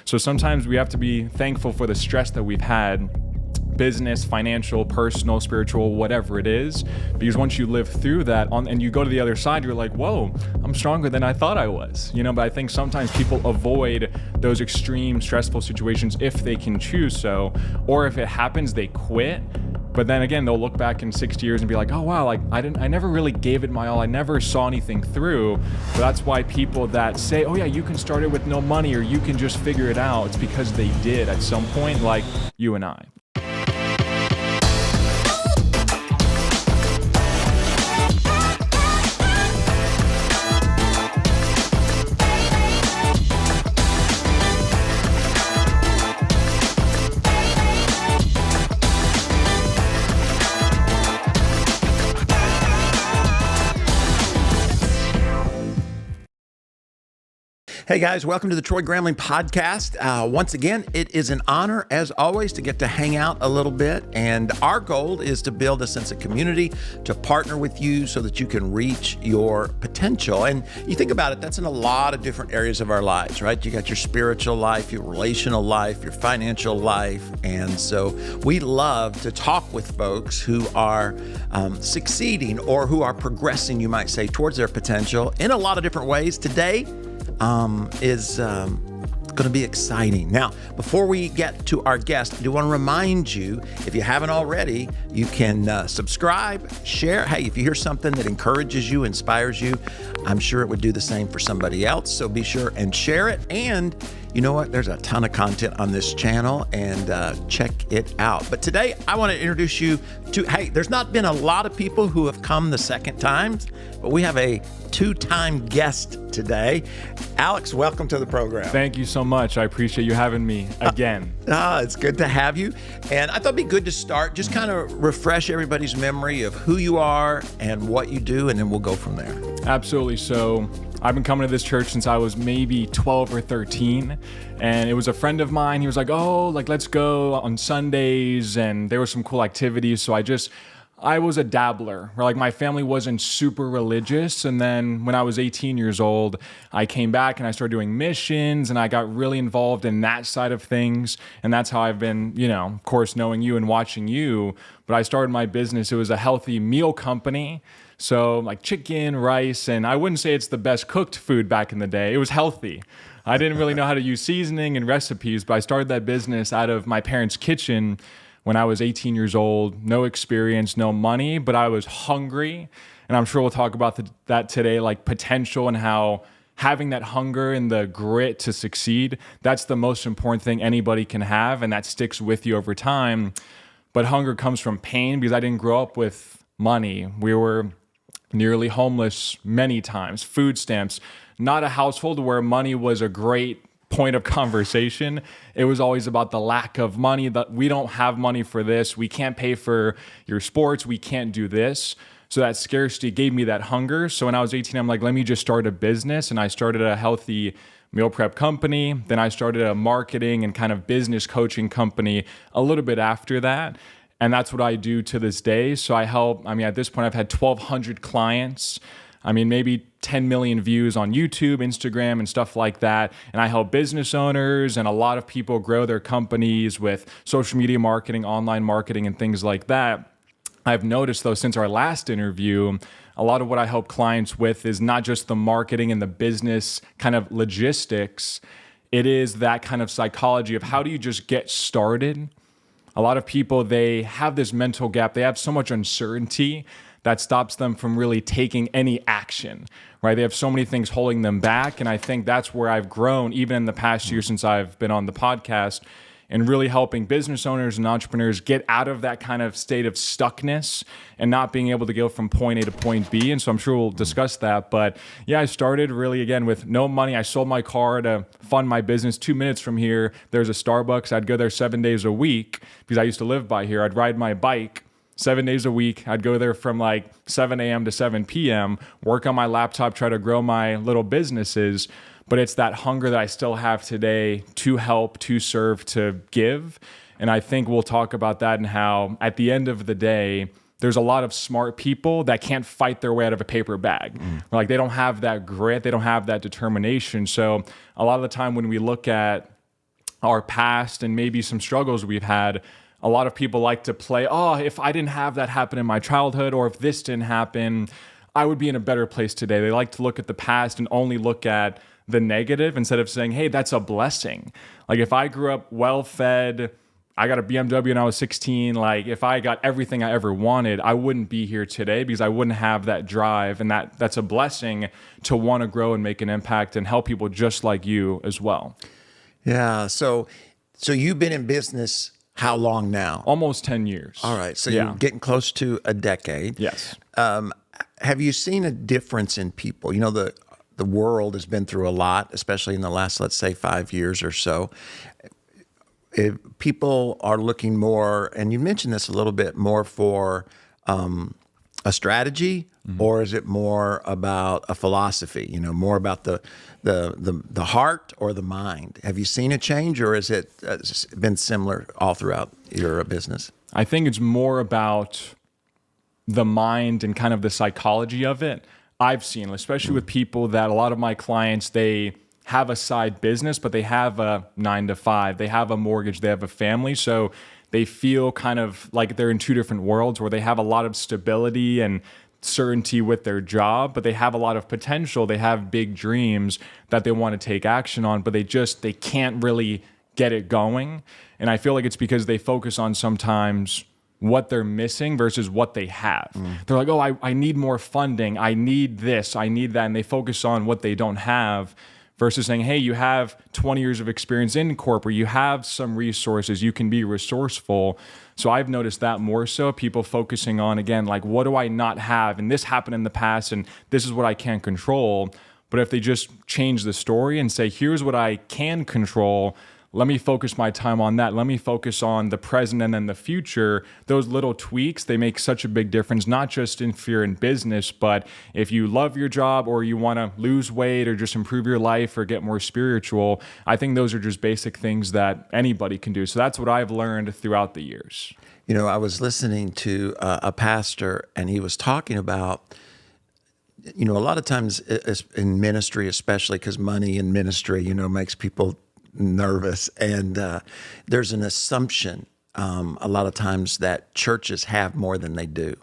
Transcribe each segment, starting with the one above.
So sometimes we have to be thankful for the stress that we've had, business, financial, personal, spiritual, whatever it is, because once you live through that and you go to the other side, you're like, whoa, I'm stronger than I thought I was, but I think sometimes people avoid those extreme stressful situations if they can choose so, or if it happens, they quit. But then again, they'll look back in 60 years and be like, oh wow, like I never really gave it my all. I never saw anything through. But that's why people that say, oh yeah, you can start it with no money or you can just figure it out, it's because they did at some point, like you and I. Hey guys, welcome to the Troy Grambling Podcast. Once again, it is an honor, as always, to get to hang out a little bit. And our goal is to build a sense of community, to partner with you so that you can reach your potential. And you think about it, that's in a lot of different areas of our lives, right? You got your spiritual life, your relational life, your financial life. And so we love to talk with folks who are succeeding or who are progressing, you might say, towards their potential in a lot of different ways. Today, is going to be exciting. Now, before we get to our guest, I do want to remind you, if you haven't already, you can subscribe, share. Hey, if you hear something that encourages you, inspires you, I'm sure it would do the same for somebody else. So be sure and share it. And you know what? There's a ton of content on this channel, and check it out. But today, I want to introduce you to, hey, there's not been a lot of people who have come the second time, but we have a two-time guest today. Alex, welcome to the program. Thank you so much. I appreciate you having me again. It's good to have you. And I thought it'd be good to start, just kind of refresh everybody's memory of who you are and what you do, and then we'll go from there. Absolutely. So I've been coming to this church since I was maybe 12 or 13. And it was a friend of mine. He was like, oh, like, let's go on Sundays. And there were some cool activities. So I was a dabbler, where like my family wasn't super religious. And then when I was 18 years old, I came back and I started doing missions and I got really involved in that side of things. And that's how I've been, of course, knowing you and watching you. But I started my business. It was a healthy meal company. So like chicken, rice, and I wouldn't say it's the best cooked food back in the day. It was healthy. I didn't really know how to use seasoning and recipes, but I started that business out of my parents' kitchen when I was 18 years old. No experience, no money, but I was hungry. And I'm sure we'll talk about that today, like potential and how having that hunger and the grit to succeed, that's the most important thing anybody can have, and that sticks with you over time. But hunger comes from pain because I didn't grow up with money. We were nearly homeless many times, food stamps, not a household where money was a great point of conversation. It was always about the lack of money, that we don't have money for this. We can't pay for your sports. We can't do this. So that scarcity gave me that hunger. So when I was 18, I'm like, let me just start a business. And I started a healthy meal prep company. Then I started a marketing and kind of business coaching company a little bit after that. And that's what I do to this day. So I help, at this point, I've had 1,200 clients. Maybe 10 million views on YouTube, Instagram, and stuff like that. And I help business owners and a lot of people grow their companies with social media marketing, online marketing, and things like that. I've noticed, though, since our last interview, a lot of what I help clients with is not just the marketing and the business kind of logistics. It is that kind of psychology of how do you just get started? A lot of people, they have this mental gap. They have so much uncertainty that stops them from really taking any action, right? They have so many things holding them back. And I think that's where I've grown, even in the past year since I've been on the podcast, and really helping business owners and entrepreneurs get out of that kind of state of stuckness and not being able to go from point A to point B. And so I'm sure we'll discuss that. But yeah, I started really, again, with no money. I sold my car to fund my business. 2 minutes from here, there's a Starbucks. I'd go there 7 days a week because I used to live by here. I'd ride my bike 7 days a week. I'd go there from like 7 a.m. to 7 p.m., work on my laptop, try to grow my little businesses. But it's that hunger that I still have today to help, to serve, to give. And I think we'll talk about that and how at the end of the day, there's a lot of smart people that can't fight their way out of a paper bag. Like they don't have that grit, they don't have that determination. So a lot of the time when we look at our past and maybe some struggles we've had, a lot of people like to play, oh, if I didn't have that happen in my childhood, or if this didn't happen, I would be in a better place today. They like to look at the past and only look at the negative instead of saying, hey, that's a blessing. Like if I grew up well-fed, I got a BMW when I was 16. Like if I got everything I ever wanted, I wouldn't be here today because I wouldn't have that drive. And that's a blessing to want to grow and make an impact and help people just like you as well. Yeah. So you've been in business how long now? Almost 10 years. All right. So you're getting close to a decade. Yes. Have you seen a difference in people? You know, the world has been through a lot, especially in the last, let's say, 5 years or so. If people are looking more, and you mentioned this a little bit, more for a strategy, or is it more about a philosophy? You know, more about the heart or the mind? Have you seen a change, or has it been similar all throughout your business? I think it's more about the mind and kind of the psychology of it. I've seen, especially with people that a lot of my clients, they have a side business, but they have a 9-to-5, they have a mortgage, they have a family. So they feel kind of like they're in two different worlds where they have a lot of stability and certainty with their job, but they have a lot of potential. They have big dreams that they want to take action on, but they can't really get it going. And I feel like it's because they focus on sometimes what they're missing versus what they have. They're like, oh, I need more funding. I need this, I need that. And they focus on what they don't have versus saying, hey, you have 20 years of experience in corporate, you have some resources, you can be resourceful. So I've noticed that more so, people focusing on, again, like, what do I not have? And this happened in the past, and this is what I can't control. But if they just change the story and say, here's what I can control, let me focus my time on that. Let me focus on the present and then the future. Those little tweaks, they make such a big difference, not just if you're in business, but if you love your job or you want to lose weight or just improve your life or get more spiritual. I think those are just basic things that anybody can do. So that's what I've learned throughout the years. You know, I was listening to a pastor, and he was talking about, you know, a lot of times in ministry, especially because money in ministry, you know, makes people nervous, and there's an assumption a lot of times that churches have more than they do,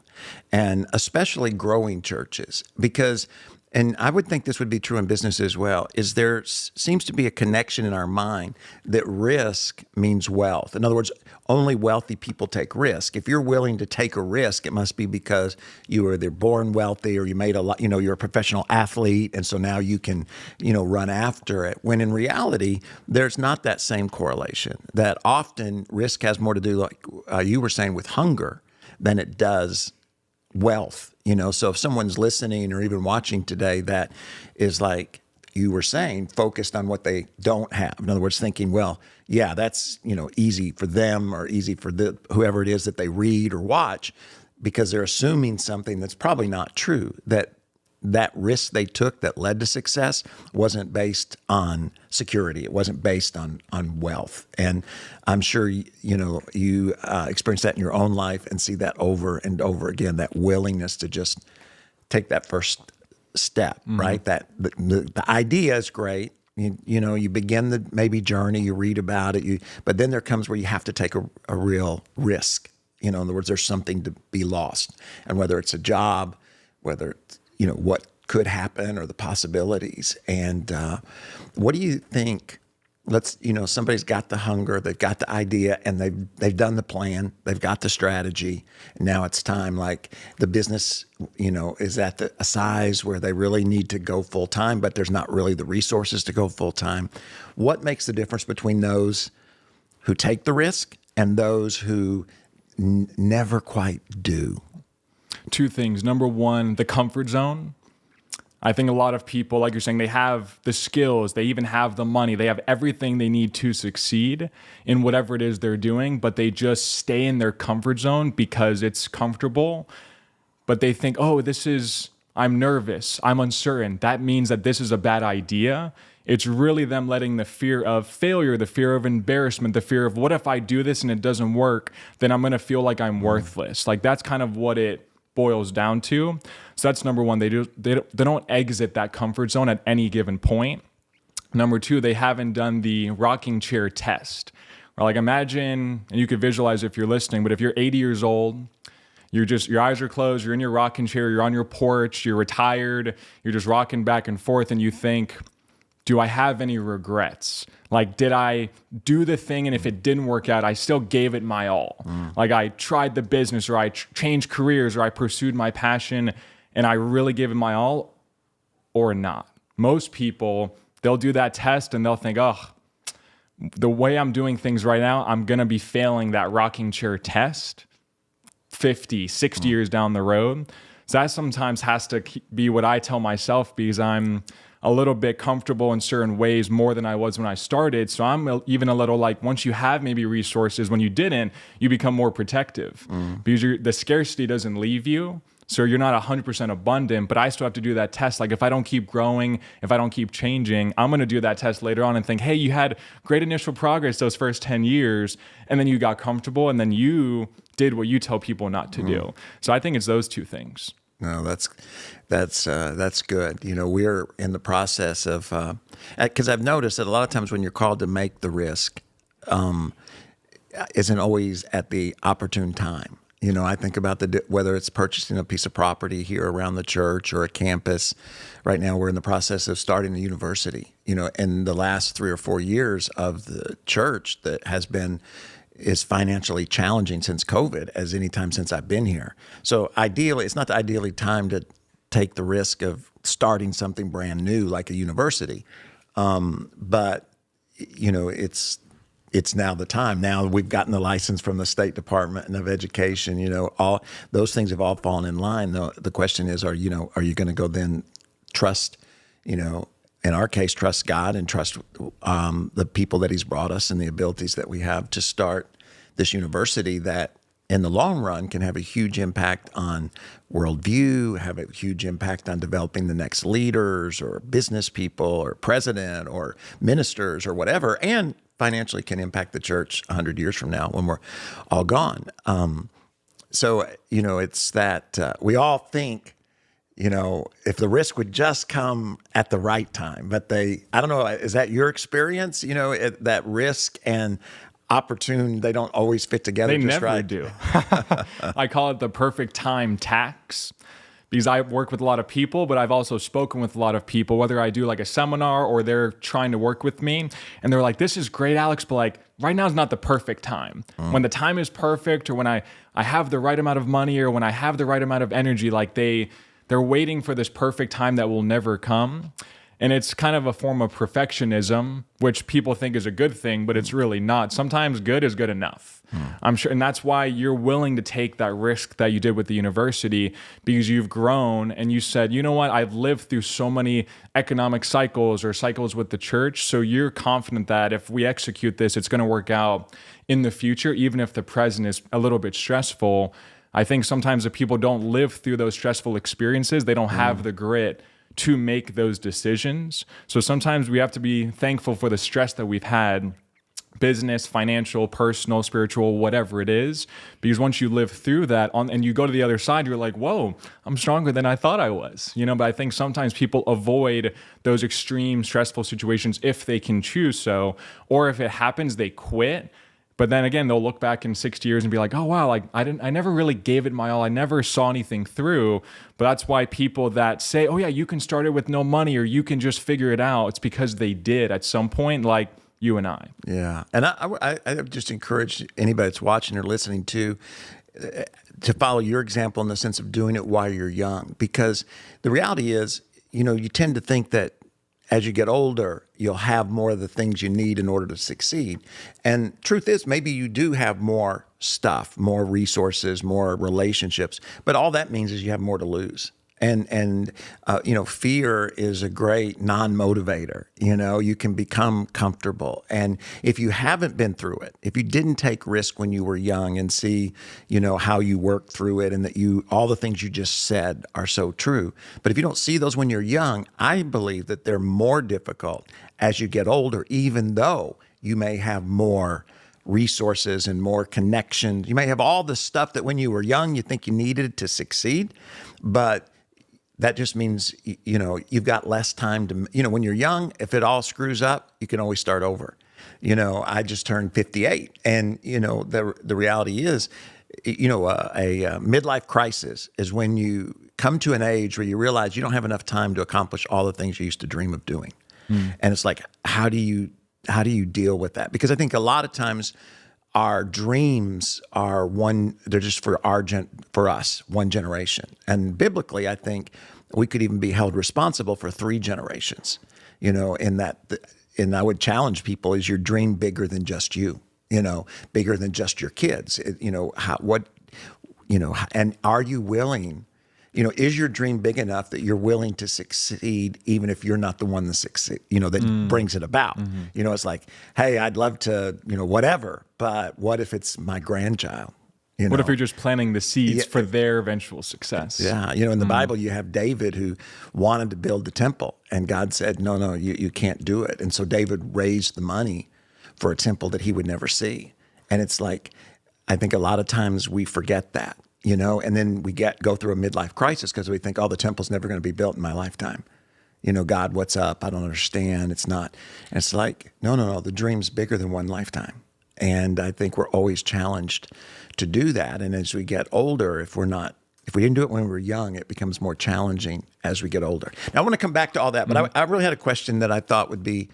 and especially growing churches, because, and I would think this would be true in business as well, is there seems to be a connection in our mind that risk means wealth. In other words, only wealthy people take risk. If you're willing to take a risk, it must be because you were either born wealthy or you made a lot, you know, you're a professional athlete, and so now you can, you know, run after it. When in reality, there's not that same correlation. That often risk has more to do, like you were saying, with hunger than it does wealth. You know, so if someone's listening or even watching today that is, like you were saying, focused on what they don't have. In other words, thinking, well, yeah, that's, you know, easy for them or easy for whoever it is that they read or watch, because they're assuming something that's probably not true, that risk they took that led to success wasn't based on security. It wasn't based on wealth. And I'm sure, you know, you experience that in your own life and see that over and over again, that willingness to just take that first step, right? That the idea is great. You know, you begin the maybe journey, you read about it, but then there comes where you have to take a real risk. You know, in other words, there's something to be lost. And whether it's a job, whether it's, you know, what could happen or the possibilities. And what do you think? You know, somebody's got the hunger, they've got the idea, and they've done the plan, they've got the strategy. And now it's time, like the business, you know, is at a size where they really need to go full time, but there's not really the resources to go full time. What makes the difference between those who take the risk and those who never quite do? Two things. Number one, the comfort zone. I think a lot of people, like you're saying, they have the skills, they even have the money, they have everything they need to succeed in whatever it is they're doing, but they just stay in their comfort zone because it's comfortable. But they think, oh, I'm nervous, I'm uncertain. That means that this is a bad idea. It's really them letting the fear of failure, the fear of embarrassment, the fear of what if I do this and it doesn't work, then I'm going to feel like I'm worthless. Like that's kind of what it boils down to. So that's number one. They don't exit that comfort zone at any given point. Number two, they haven't done the rocking chair test. Or like imagine, and you could visualize if you're listening, but if you're 80 years old, your eyes are closed, you're in your rocking chair, you're on your porch, you're retired, you're just rocking back and forth, and you think, do I have any regrets? Like, did I do the thing, and if it didn't work out, I still gave it my all? Like, I tried the business, or I changed careers, or I pursued my passion, and I really gave it my all, or not? Most people, they'll do that test, and they'll think, oh, the way I'm doing things right now, I'm going to be failing that rocking chair test 50, 60 years down the road. So that sometimes has to be what I tell myself, because I'm a little bit comfortable in certain ways more than I was when I started. So I'm even a little like, once you have maybe resources, when you didn't, you become more protective because the scarcity doesn't leave you. So you're not 100% abundant, but I still have to do that test. Like if I don't keep growing, if I don't keep changing, I'm going to do that test later on and think, hey, you had great initial progress those first 10 years, and then you got comfortable, and then you did what you tell people not to do. So I think it's those two things. No, that's good. You know, we're in the process of, because I've noticed that a lot of times when you're called to make the risk, isn't always at the opportune time. You know, I think about whether it's purchasing a piece of property here around the church or a campus. Right now, we're in the process of starting a university. You know, in the last 3 or 4 years of the church that is financially challenging since COVID as any time since I've been here. So ideally, it's not the ideally time to take the risk of starting something brand new like a university. But, you know, it's now the time. Now we've gotten the license from the State Department of Education. You know, all those things have all fallen in line. The question is, are you going to go then trust, you know, in our case, trust God and trust the people that He's brought us and the abilities that we have to start this university that in the long run can have a huge impact on worldview, have a huge impact on developing the next leaders or business people or president or ministers or whatever, and financially can impact the church 100 years from now when we're all gone. So, you know, it's that we all think, you know, if the risk would just come at the right time, but I don't know, is that your experience? You know, that risk and opportune, they don't always fit together. They just never right. do. I call it the perfect time tax, because I work with a lot of people, but I've also spoken with a lot of people, whether I do like a seminar or they're trying to work with me, and they're like, this is great, Alex, but like right now is not the perfect time. When the time is perfect, or when I have the right amount of money, or when I have the right amount of energy, like they're waiting for this perfect time that will never come. And it's kind of a form of perfectionism, which people think is a good thing, but it's really not. Sometimes good is good enough. I'm sure. And that's why you're willing to take that risk that you did with the university, because you've grown and you said, you know what, I've lived through so many economic cycles or cycles with the church. So you're confident that if we execute this, it's going to work out in the future, even if the present is a little bit stressful. I think sometimes if people don't live through those stressful experiences, they don't have the grit to make those decisions. So sometimes we have to be thankful for the stress that we've had, business, financial, personal, spiritual, whatever it is, because once you live through that and you go to the other side, you're like, whoa, I'm stronger than I thought I was. You know, but I think sometimes people avoid those extreme stressful situations if they can choose so, or if it happens, they quit. But then again, they'll look back in 60 years and be like, oh, wow, like I never really gave it my all. I never saw anything through. But that's why people that say, oh, yeah, you can start it with no money, or you can just figure it out, it's because they did at some point, like you and I. Yeah. And I just encourage anybody that's watching or listening to follow your example in the sense of doing it while you're young. Because the reality is, you know, you tend to think that as you get older, you'll have more of the things you need in order to succeed. And truth is, maybe you do have more stuff, more resources, more relationships, but all that means is you have more to lose. And you know, fear is a great non-motivator. You know, you can become comfortable. And if you haven't been through it, if you didn't take risk when you were young and see, you know, how you worked through it and that all the things you just said are so true. But if you don't see those when you're young, I believe that they're more difficult as you get older, even though you may have more resources and more connections. You may have all the stuff that when you were young, you think you needed to succeed, but that just means, you've got less time to, when you're young, if it all screws up, you can always start over. I just turned 58, and, the reality is, a midlife crisis is when you come to an age where you realize you don't have enough time to accomplish all the things you used to dream of doing. And it's like, how do you deal with that? Because I think a lot of times our dreams are they're just for us, one generation. And biblically, I think we could even be held responsible for 3 generations, in that, and I would challenge people, is your dream bigger than just you, bigger than just your kids? And are you willing, is your dream big enough that you're willing to succeed even if you're not the one that succeed, that brings it about? It's like, hey, I'd love to, whatever, but what if it's my grandchild? What if you're just planting the seeds for their eventual success? Yeah. In the Bible, you have David who wanted to build the temple, and God said, no, you can't do it. And so David raised the money for a temple that he would never see. And it's like, I think a lot of times we forget that, and then we go through a midlife crisis because we think, the temple's never going to be built in my lifetime. God, what's up? I don't understand. It's not. And it's like, no, the dream's bigger than one lifetime. And I think we're always challenged to do that. And as we get older, if we didn't do it when we were young, it becomes more challenging as we get older. Now, I want to come back to all that, but I really had a question that I thought would be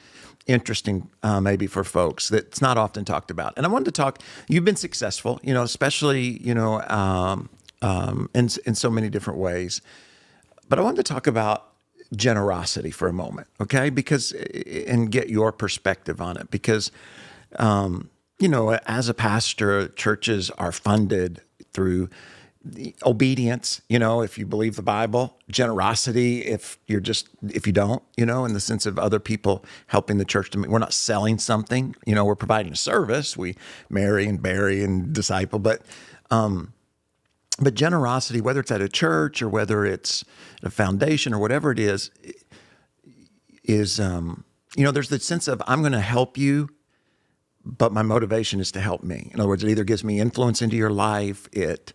interesting maybe for folks that's not often talked about. And I wanted to talk, you've been successful, especially, in so many different ways. But I wanted to talk about generosity for a moment, okay? And get your perspective on it. Because, as a pastor, churches are funded through obedience, if you believe the Bible, generosity, if you don't, in the sense of other people helping the church we're not selling something, we're providing a service. We marry and bury and disciple, but generosity, whether it's at a church or whether it's a foundation or whatever it is, there's the sense of, I'm going to help you, but my motivation is to help me. In other words, it either gives me influence into your life, it's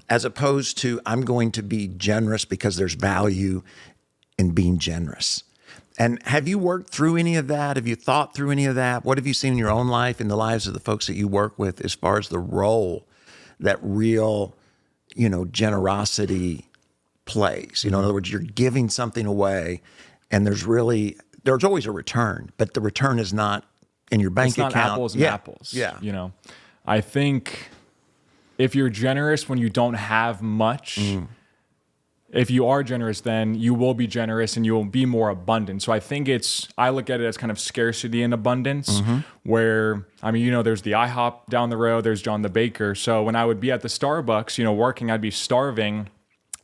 as opposed to, I'm going to be generous because there's value in being generous. And have you worked through any of that? Have you thought through any of that? What have you seen in your own life, in the lives of the folks that you work with, as far as the role that real, generosity plays? In other words, you're giving something away, and there's always a return, but the return is not in your bank account. It's not apples and apples. Yeah. I think if you're generous when you don't have much, if you are generous, then you will be generous and you will be more abundant. So I think I look at it as kind of scarcity and abundance, where, there's the IHOP down the road, there's John the Baker. So when I would be at the Starbucks, working, I'd be starving.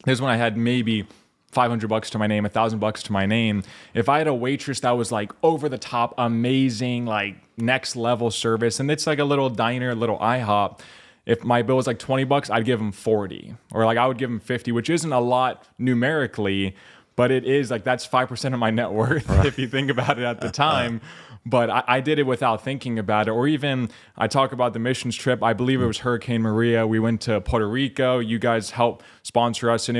There's when I had maybe $500 to my name, $1,000 to my name. If I had a waitress that was like over the top, amazing, like next level service, and it's like a little diner, a little IHOP, if my bill was like $20, I'd give them 40, or like I would give them 50, which isn't a lot numerically, but it is like, that's 5% of my net worth, right, if you think about it at the time. But I did it without thinking about it. Or even I talk about the missions trip. I believe it was Hurricane Maria. We went to Puerto Rico. You guys helped sponsor us. And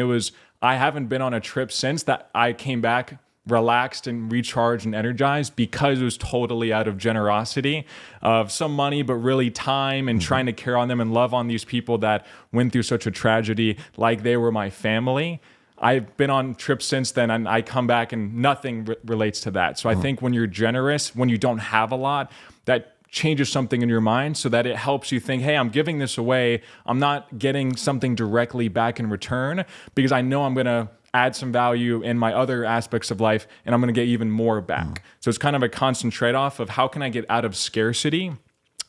I haven't been on a trip since that. I came back relaxed and recharged and energized because it was totally out of generosity of some money, but really time and trying to care on them and love on these people that went through such a tragedy like they were my family. I've been on trips since then, and I come back and nothing relates to that. So I think when you're generous, when you don't have a lot, that changes something in your mind so that it helps you think, hey, I'm giving this away. I'm not getting something directly back in return because I know I'm going to add some value in my other aspects of life, and I'm going to get even more back. So it's kind of a constant trade-off of how can I get out of scarcity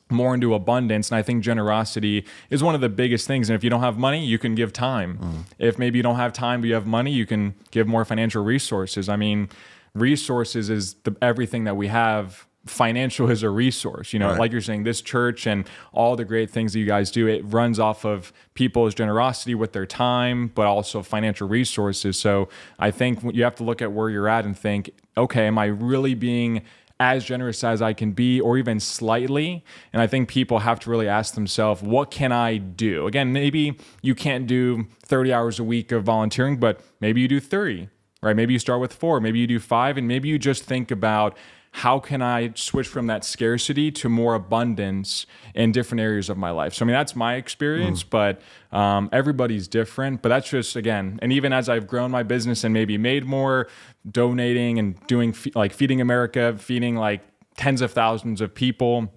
more into abundance. And I think generosity is one of the biggest things. And if you don't have money, you can give time. If maybe you don't have time, but you have money, you can give more financial resources. I mean, resources is everything that we have. Financial is a resource, right. Like you're saying, this church and all the great things that you guys do, it runs off of people's generosity with their time, but also financial resources. So I think you have to look at where you're at and think, okay, am I really being as generous as I can be, or even slightly. And I think people have to really ask themselves, what can I do? Again, maybe you can't do 30 hours a week of volunteering, but maybe you do 30, right? Maybe you start with 4, maybe you do 5, and maybe you just think about, how can I switch from that scarcity to more abundance in different areas of my life? So, I mean, that's my experience, but everybody's different. But that's just, again, and even as I've grown my business and maybe made more, donating and doing like Feeding America, feeding like tens of thousands of people,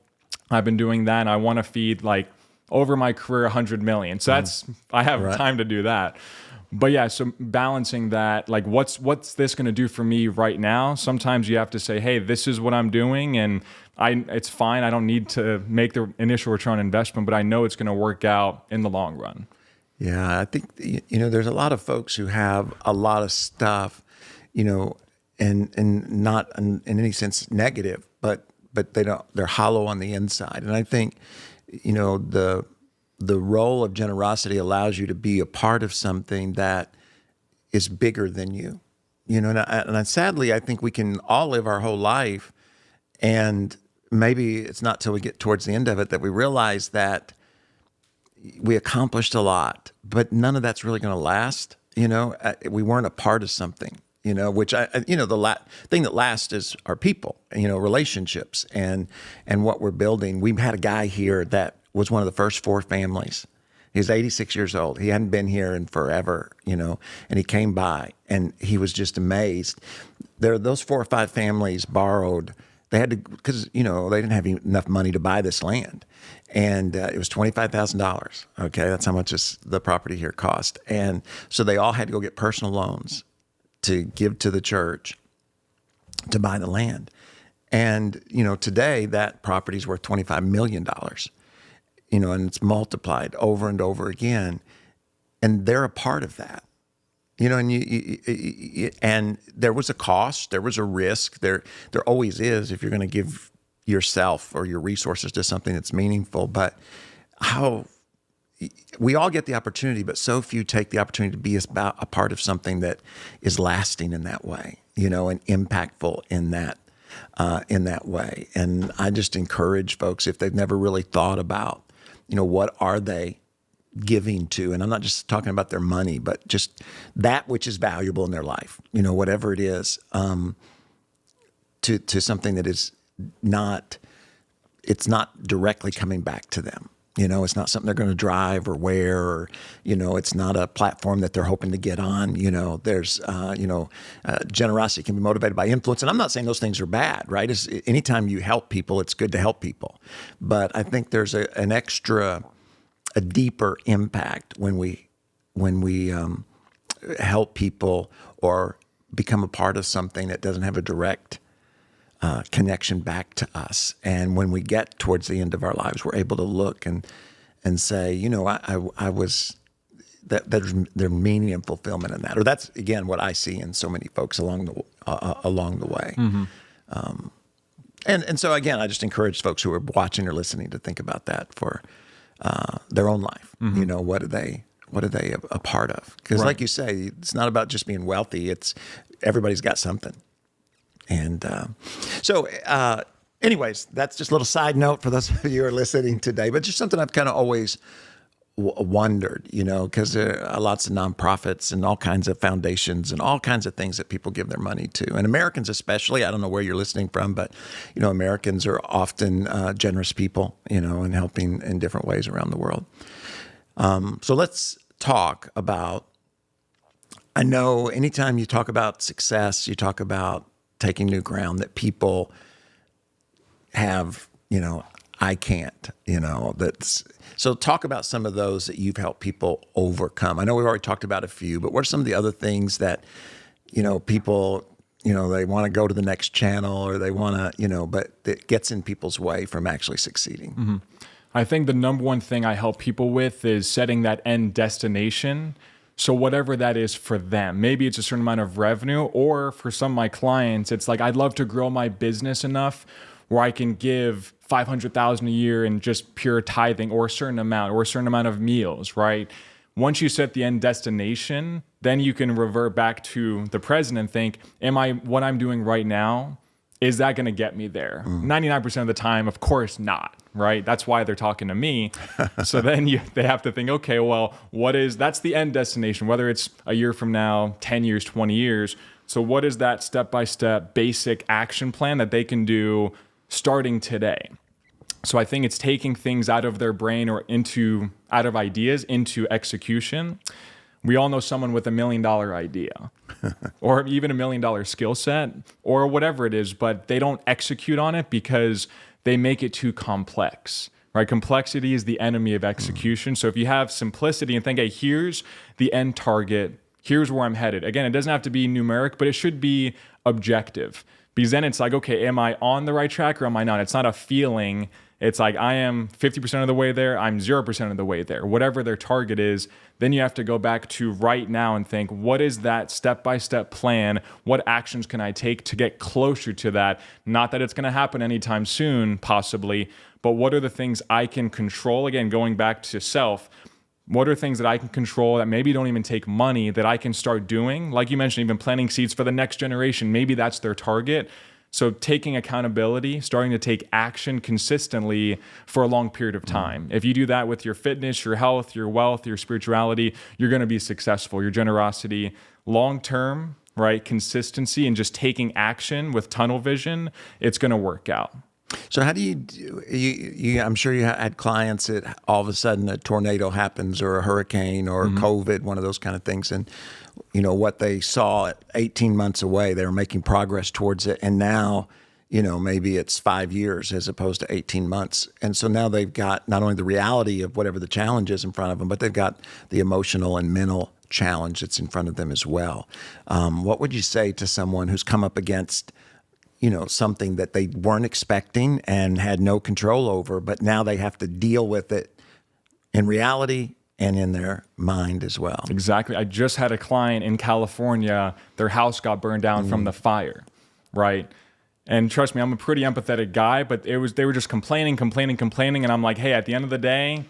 I've been doing that. And I want to feed like over my career 100 million. So that's, I have time to do that. But yeah, so balancing that, like what's this going to do for me right now? Sometimes you have to say, hey, this is what I'm doing, and it's fine. I don't need to make the initial return on investment, but I know it's going to work out in the long run. Yeah, I think, there's a lot of folks who have a lot of stuff, and not in any sense negative, but they're hollow on the inside. And I think, the role of generosity allows you to be a part of something that is bigger than you, and sadly, I think we can all live our whole life, and maybe it's not till we get towards the end of it that we realize that we accomplished a lot, but none of that's really going to last. We weren't a part of something, which the thing that lasts is our people, relationships and what we're building. We had a guy here that was one of the first 4 families. He was 86 years old. He hadn't been here in forever, and he came by and he was just amazed. Those 4 or 5 families borrowed. They had to, because, they didn't have enough money to buy this land. And it was $25,000. Okay. That's how much the property here cost. And so they all had to go get personal loans to give to the church to buy the land. And, today that property is worth $25 million. And it's multiplied over and over again, and they're a part of that, and there was a cost, there was a risk, there always is if you're going to give yourself or your resources to something that's meaningful. But how we all get the opportunity, but so few take the opportunity to be a part of something that is lasting in that way, and impactful in that way. And I just encourage folks, if they've never really thought about, what are they giving to? And I'm not just talking about their money, but just that which is valuable in their life, whatever it is, to something that is it's not directly coming back to them. It's not something they're going to drive or wear, or, it's not a platform that they're hoping to get on. There's, generosity can be motivated by influence. And I'm not saying those things are bad, right? Anytime you help people, it's good to help people. But I think there's a deeper impact when we help people or become a part of something that doesn't have a direct connection back to us. And when we get towards the end of our lives, we're able to look and say, I was, there's meaning and fulfillment in that. Or that's, again, what I see in so many folks along the way. Mm-hmm. And so, again, I just encourage folks who are watching or listening to think about that for their own life. Mm-hmm. What are they a part of? Because like you say, it's not about just being wealthy. It's everybody's got something. And anyways, that's just a little side note for those of you who are listening today, but just something I've kind of always wondered, because there are lots of nonprofits and all kinds of foundations and all kinds of things that people give their money to. And Americans especially, I don't know where you're listening from, but, Americans are often generous people, and helping in different ways around the world. So let's talk about, I know anytime you talk about success, you talk about taking new ground, that people have, I can't, so talk about some of those that you've helped people overcome. I know we've already talked about a few, but what are some of the other things that, people, they want to go to the next channel, or they want to, but it gets in people's way from actually succeeding? Mm-hmm. I think the number one thing I help people with is setting that end destination. So whatever that is for them, maybe it's a certain amount of revenue, or for some of my clients, it's like, I'd love to grow my business enough where I can give $500,000 a year in just pure tithing, or a certain amount of meals, right? Once you set the end destination, then you can revert back to the present and think, what I'm doing right now, is that going to get me there? 99% of the time, of course not, right? That's why they're talking to me. So then they have to think, okay, well, that's the end destination, whether it's a year from now, 10 years, 20 years. So what is that step-by-step basic action plan that they can do starting today? So I think it's taking things out of their brain or out of ideas into execution. We all know someone with $1 million idea or even $1 million skill set or whatever it is, but they don't execute on it because they make it too complex, right? Complexity is the enemy of execution. So if you have simplicity and think, hey, here's the end target, here's where I'm headed. Again, it doesn't have to be numeric, but it should be objective, because then it's like, okay, am I on the right track or am I not? It's not a feeling. It's like, I am 50% of the way there, I'm 0% of the way there. Whatever their target is, then you have to go back to right now and think, what is that step-by-step plan? What actions can I take to get closer to that? Not that it's going to happen anytime soon, possibly, but what are the things I can control? Again, going back to self, what are things that I can control that maybe don't even take money that I can start doing? Like you mentioned, even planting seeds for the next generation. Maybe that's their target. So taking accountability, starting to take action consistently for a long period of time. If you do that with your fitness, your health, your wealth, your spirituality, you're going to be successful. Your generosity, long-term, right? Consistency and just taking action with tunnel vision, it's going to work out. So how do you I'm sure you had clients that all of a sudden a tornado happens or a hurricane or COVID, one of those kind of things. And, what they saw at 18 months away, they were making progress towards it. And now, maybe it's 5 years as opposed to 18 months. And so now they've got not only the reality of whatever the challenge is in front of them, but they've got the emotional and mental challenge that's in front of them as well. What would you say to someone who's come up against something that they weren't expecting and had no control over, but now they have to deal with it in reality and in their mind as well? Exactly. I just had a client in California, their house got burned down from the fire, right? And trust me, I'm a pretty empathetic guy, but they were just complaining. And I'm like, hey, at the end of the day,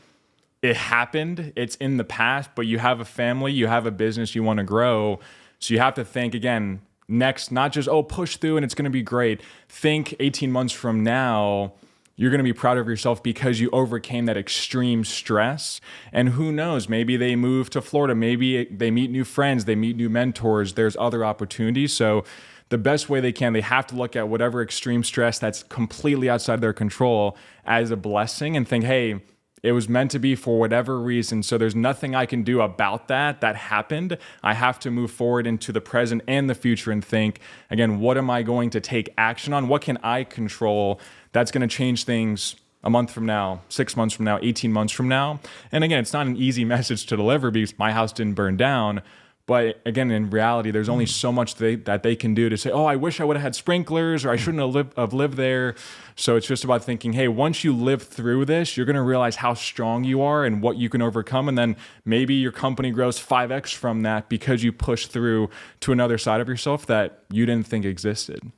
it happened. It's in the past, but you have a family, you have a business you want to grow. So you have to think again, next, not just, push through and it's going to be great. Think 18 months from now, you're going to be proud of yourself because you overcame that extreme stress. And who knows, maybe they move to Florida. Maybe they meet new friends. They meet new mentors. There's other opportunities. So the best way they have to look at whatever extreme stress that's completely outside their control as a blessing and think, hey, it was meant to be for whatever reason. So there's nothing I can do about that happened. I have to move forward into the present and the future and think, again, what am I going to take action on? What can I control that's going to change things a month from now, 6 months from now, 18 months from now? And again, it's not an easy message to deliver because my house didn't burn down. But again, in reality, there's only so much that they can do to say, I wish I would have had sprinklers or I shouldn't have lived there. So it's just about thinking, hey, once you live through this, you're going to realize how strong you are and what you can overcome. And then maybe your company grows 5x from that because you push through to another side of yourself that you didn't think existed.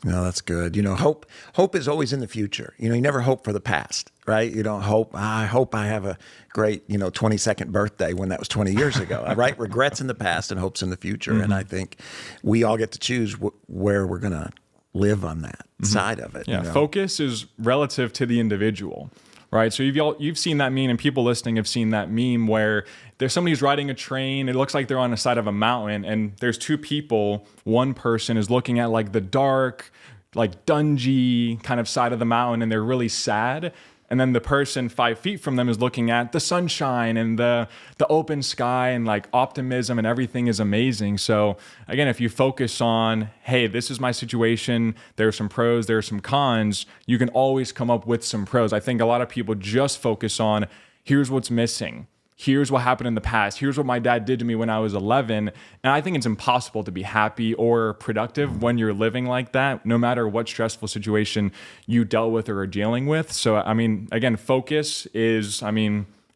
No, that's good. Hope is always in the future. You never hope for the past, right? You don't hope, I hope I have a great, 22nd birthday when that was 20 years ago, right? Regrets in the past and hopes in the future. And I think we all get to choose where we're going to live on that side of it. Yeah, focus is relative to the individual. Right, so you've seen that meme, and people listening have seen that meme where there's somebody who's riding a train. It looks like they're on the side of a mountain, and there's two people. One person is looking at like the dark, like dungy kind of side of the mountain, and they're really sad. And then the person 5 feet from them is looking at the sunshine and the open sky and like optimism, and everything is amazing. So again, if you focus on, hey, this is my situation, there are some pros, there are some cons, you can always come up with some pros. I think a lot of people just focus on, here's what's missing. Here's what happened in the past. Here's what my dad did to me when I was 11. And I think it's impossible to be happy or productive when you're living like that, no matter what stressful situation you dealt with or are dealing with. So, again, focus is,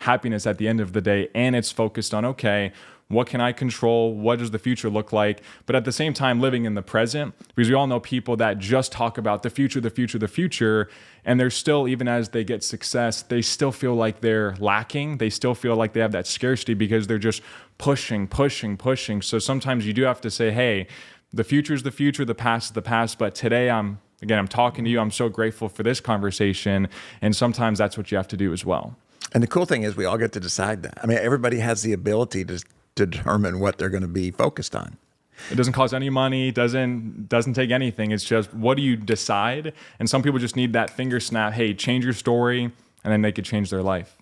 happiness at the end of the day. And it's focused on, okay, what can I control? What does the future look like? But at the same time, living in the present, because we all know people that just talk about the future, and they're still, even as they get success, they still feel like they're lacking. They still feel like they have that scarcity because they're just pushing. So sometimes you do have to say, hey, the future is the future, the past is the past, but today I'm again, I'm talking to you. I'm so grateful for this conversation. And sometimes that's what you have to do as well. And the cool thing is we all get to decide that. I mean, everybody has the ability to determine what they're going to be focused on. It doesn't cost any money, doesn't take anything. It's just, what do you decide? And some people just need that finger snap. Hey, change your story, and then they could change their life.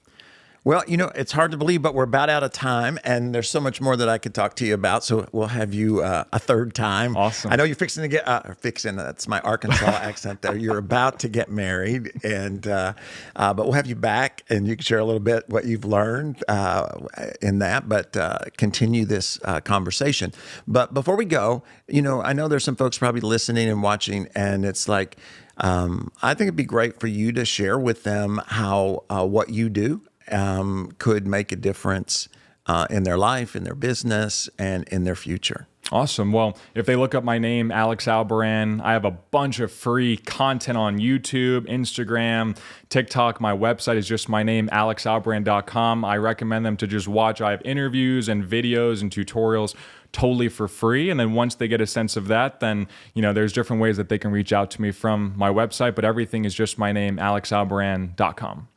Well, it's hard to believe, but we're about out of time, and there's so much more that I could talk to you about. So we'll have you a third time. Awesome. I know you're fixing to get that's my Arkansas accent there. You're about to get married, and but we'll have you back, and you can share a little bit what you've learned in that. But continue this conversation. But before we go, I know there's some folks probably listening and watching, and it's like I think it'd be great for you to share with them how what you do could make a difference in their life, in their business, and in their future. Awesome. Well, if they look up my name, Alex Albaran, I have a bunch of free content on YouTube, Instagram, TikTok. My website is just my name, alexalbaran.com. I recommend them to just watch. I have interviews and videos and tutorials totally for free. And then once they get a sense of that, then, there's different ways that they can reach out to me from my website, but everything is just my name, alexalbaran.com.